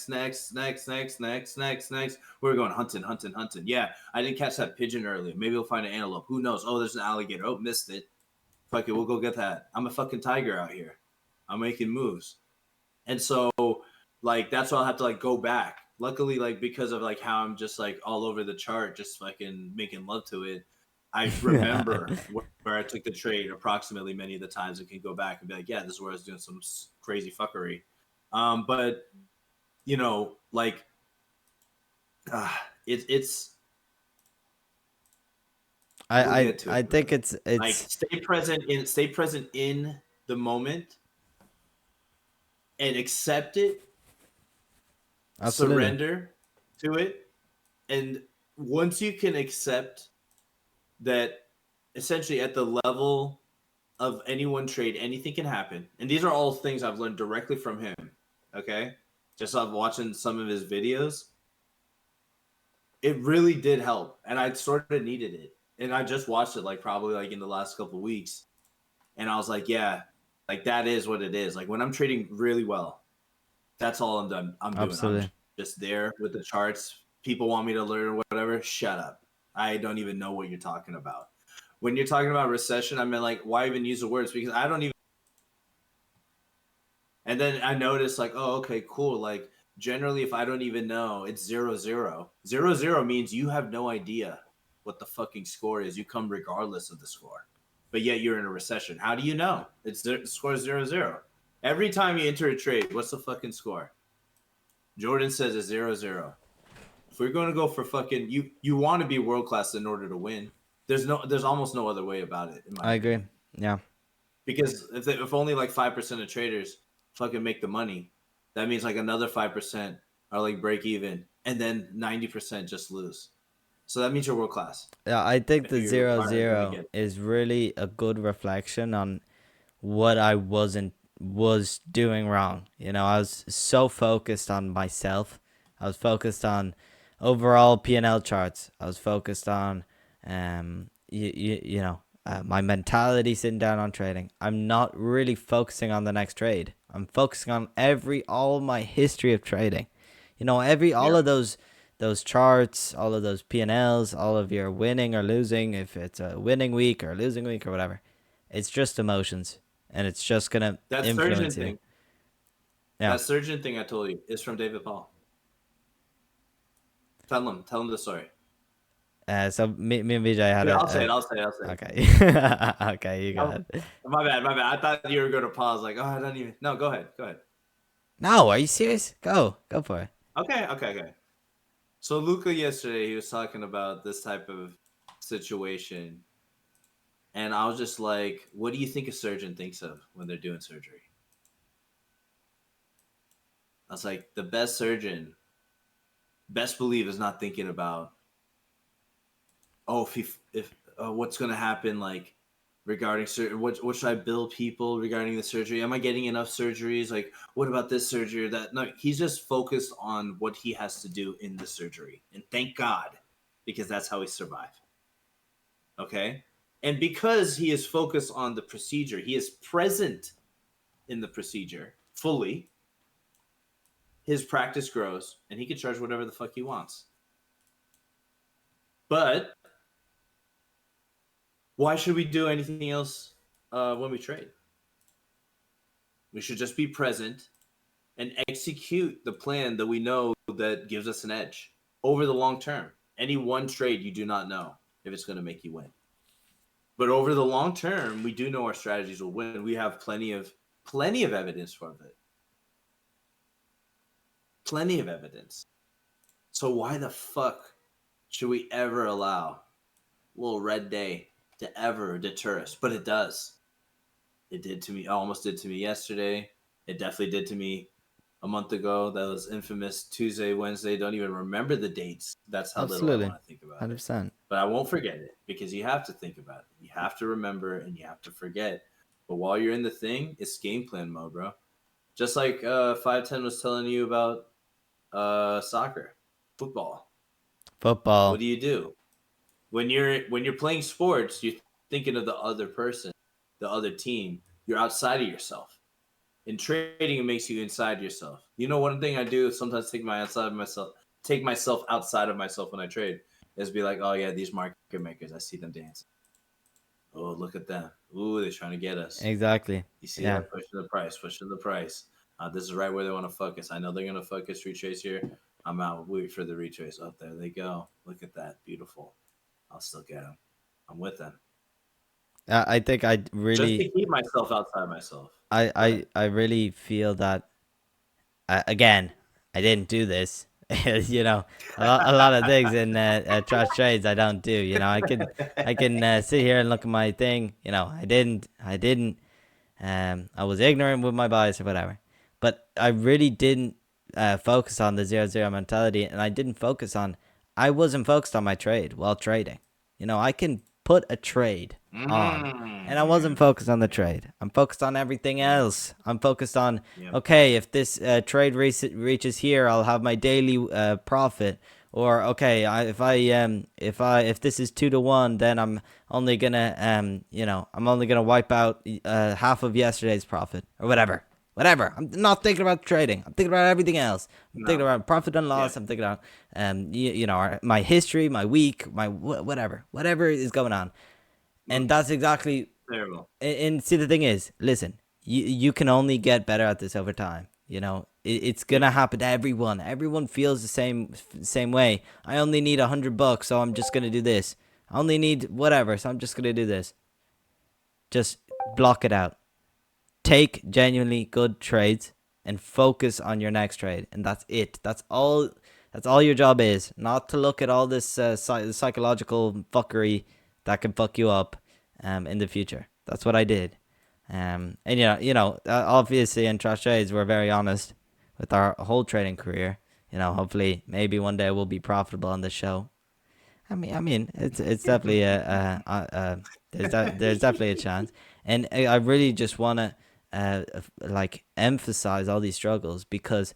going hunting. Yeah, I didn't catch that pigeon earlier. Maybe we'll find an antelope. Who knows? Oh, there's an alligator. Oh, missed it. Fuck it, we'll go get that. I'm a fucking tiger out here. I'm making moves. And so, like, that's why I'll have to, like, go back. Luckily, like, because of, like, how I'm just, like, all over the chart, just fucking making love to it, I remember where I took the trade approximately many of the times and can go back and be like, yeah, this is where I was doing some crazy fuckery. But, you know, like, it's... I think it's like stay present in the moment and accept it. Absolutely. Surrender to it. And once you can accept that, essentially at the level of any one trade, anything can happen. And these are all things I've learned directly from him. Okay, just off watching some of his videos. It really did help, and I sort of needed it. And I just watched it like probably like in the last couple of weeks, and I was like, yeah, like that is what it is. Like when I'm trading really well, that's all I'm doing. Absolutely. I'm just there with the charts. People want me to learn or whatever. Shut up. I don't even know what you're talking about. When you're talking about recession, I mean, like, why even use the words? Because I don't even. And then I noticed, like, oh, okay, cool. Like, generally, if I don't even know, it's 0-0. 0-0 means you have no idea what the fucking score is. You come regardless of the score. But yet you're in a recession. How do you know? The score is 0-0. Every time you enter a trade, what's the fucking score? Jordan says it's 0-0. If we're going to go for fucking you want to be world class in order to win. There's almost no other way about it. In my opinion. Agree. Yeah. Because if only like 5% of traders fucking make the money, that means like another 5% are like break even, and then 90% just lose. So that means you're world class. Yeah, I think the 0-0 is really a good reflection on what I was doing wrong. You know, I was so focused on myself. I was focused on overall P&L charts. I was focused on my mentality sitting down on trading. I'm not really focusing on the next trade. I'm focusing on all my history of trading. You know, all of those charts, all of those P&Ls, all of your winning or losing, if it's a winning week or losing week or whatever. It's just emotions, and it's just gonna influence you. Thing. Yeah. That surgeon thing I told you is from David Paul. Tell him the story. So me and Vijay had I'll say it. Okay. Okay, you go ahead. My bad. I thought you were going to pause. Like, oh, I don't even. No, go ahead. No, are you serious? Go for it. Okay. So Luca yesterday, he was talking about this type of situation, and I was just like, what do you think a surgeon thinks of when they're doing surgery? I was like, the best surgeon, best believe, is not thinking about, oh, if what's going to happen, like, regarding certain, what should I bill people regarding the surgery? Am I getting enough surgeries? Like, what about this surgery or that? No, he's just focused on what he has to do in the surgery. And thank God, because that's how he survived. Okay? And because he is focused on the procedure, he is present in the procedure fully, his practice grows, and he can charge whatever the fuck he wants. But why should we do anything else when we trade? We should just be present and execute the plan that we know that gives us an edge over the long term. Any one trade, you do not know if it's going to make you win. But over the long term, we do know our strategies will win. We have plenty of evidence for it. Plenty of evidence. So why the fuck should we ever allow a little red day to ever deter us? But it does. It did to me. Almost did to me yesterday. It definitely did to me a month ago. That was infamous Tuesday, Wednesday. Don't even remember the dates. That's how little I want to think about 100%. it. But I won't forget it, because you have to think about it. You have to remember, and you have to forget. But while you're in the thing, it's game plan mode, bro. Just like 510 was telling you about soccer, football. What do you do when you're playing sports? You're thinking of the other person, the other team. You're outside of yourself. In trading, it makes you inside yourself. You know, one thing I do is sometimes take myself outside of myself when I trade, is be like, oh yeah, these market makers, I see them dancing. Oh, look at them. Ooh, they're trying to get us. Exactly. You see that? Pushing the price. This is right where they want to focus. I know they're going to focus retrace here. I'm out. Wait for the retrace. Oh, there they go. Look at that. Beautiful. I'll still get them. I'm with them. I think I really just to keep myself outside myself. I really feel that. Again, I didn't do this. You know, a lot of things in trash trades I don't do. You know, I can sit here and look at my thing. You know, I didn't. I was ignorant with my bias or whatever. But I really didn't focus on the 0-0 mentality, and I wasn't focused on my trade while trading. You know, I can put a trade on. And I wasn't focused on the trade. I'm focused on everything else. I'm focused on, okay, if this trade reaches here, I'll have my daily profit. Or okay, if this is 2-1, then I'm only gonna I'm only gonna wipe out half of yesterday's profit or whatever. Whatever. I'm not thinking about trading. I'm thinking about everything else. I'm thinking about profit and loss. I'm thinking about my history, my week, my whatever is going on. And that's exactly terrible. And see, the thing is, listen, you can only get better at this over time. It's gonna happen to everyone. Everyone feels the same way. I only need $100, so I'm just gonna do this. I only need whatever, so I'm just gonna do this. Just block it out. Take genuinely good trades and focus on your next trade, and that's it. That's all your job is. Not to look at all this psychological fuckery that can fuck you up in the future. That's what I did. And obviously in Trash Trades we're very honest with our whole trading career. Hopefully maybe one day we'll be profitable on this show. I mean it's definitely there's definitely a chance. And I really just want to emphasize all these struggles because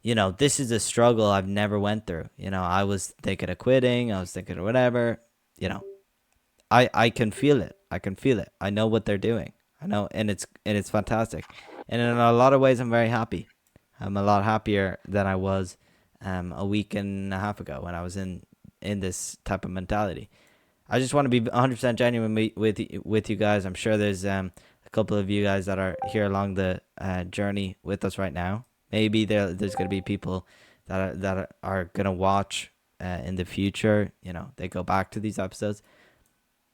this is a struggle I've never went through. I was thinking of quitting, I was thinking of whatever. I can feel it. I know what they're doing. I know, and it's fantastic. And in a lot of ways I'm very happy. I'm a lot happier than I was a week and a half ago when I was in this type of mentality. I just want to be 100% genuine with you guys. I'm sure there's a couple of you guys that are here along the journey with us right now. Maybe there's going to be people that are going to watch in the future. They go back to these episodes.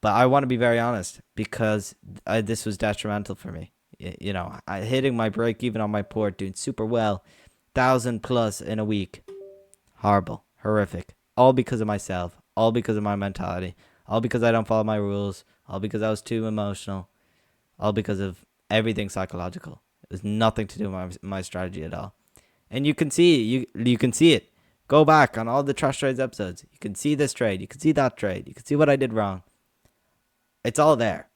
But I want to be very honest because this was detrimental for me. Hitting my break even on my port, doing super well, 1,000+ in a week. Horrible, horrific. All because of myself. All because of my mentality. All because I don't follow my rules. All because I was too emotional. All because of everything psychological. It was nothing to do with my strategy at all. And you can see you can see it. Go back on all the Trash Trades episodes. You can see this trade. You can see that trade. You can see what I did wrong. It's all there.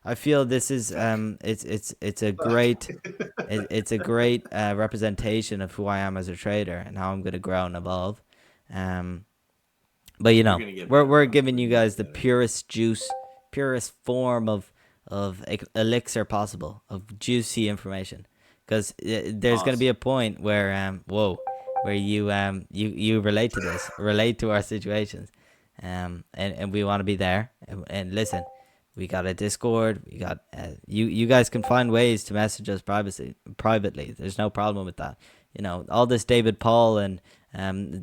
I feel this is it's a great representation of who I am as a trader and how I'm going to grow and evolve. But we're giving you guys the purest juice, purest form of elixir possible, of juicy information, because there's going to be a point where where you relate to this, relate to our situations, and we want to be there. And listen, we got a Discord. We got you guys can find ways to message us privately. There's no problem with that. All this David Paul and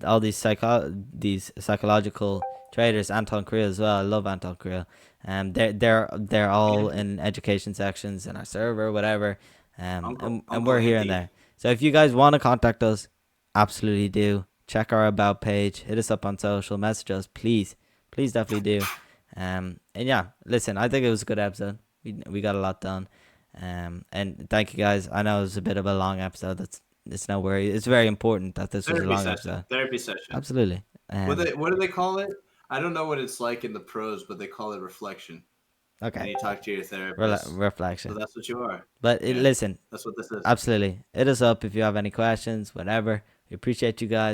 all these psychological traders, Anton Creel as well. I love Anton Creel. They're all in education sections in our server, whatever. And we're here and there. So if you guys want to contact us, absolutely do. Check our about page. Hit us up on social. Message us, please. Please definitely do. And yeah, listen, I think it was a good episode. We got a lot done. And thank you guys. I know it was a bit of a long episode. It's no worry. It's very important that this was a long episode. Therapy session. Absolutely. What do they call it? I don't know what it's like in the pros, but they call it reflection. Okay. And you talk to your therapist. Reflection. So that's what you are. But listen. That's what this is. Absolutely. Hit us up if you have any questions, whatever. We appreciate you guys.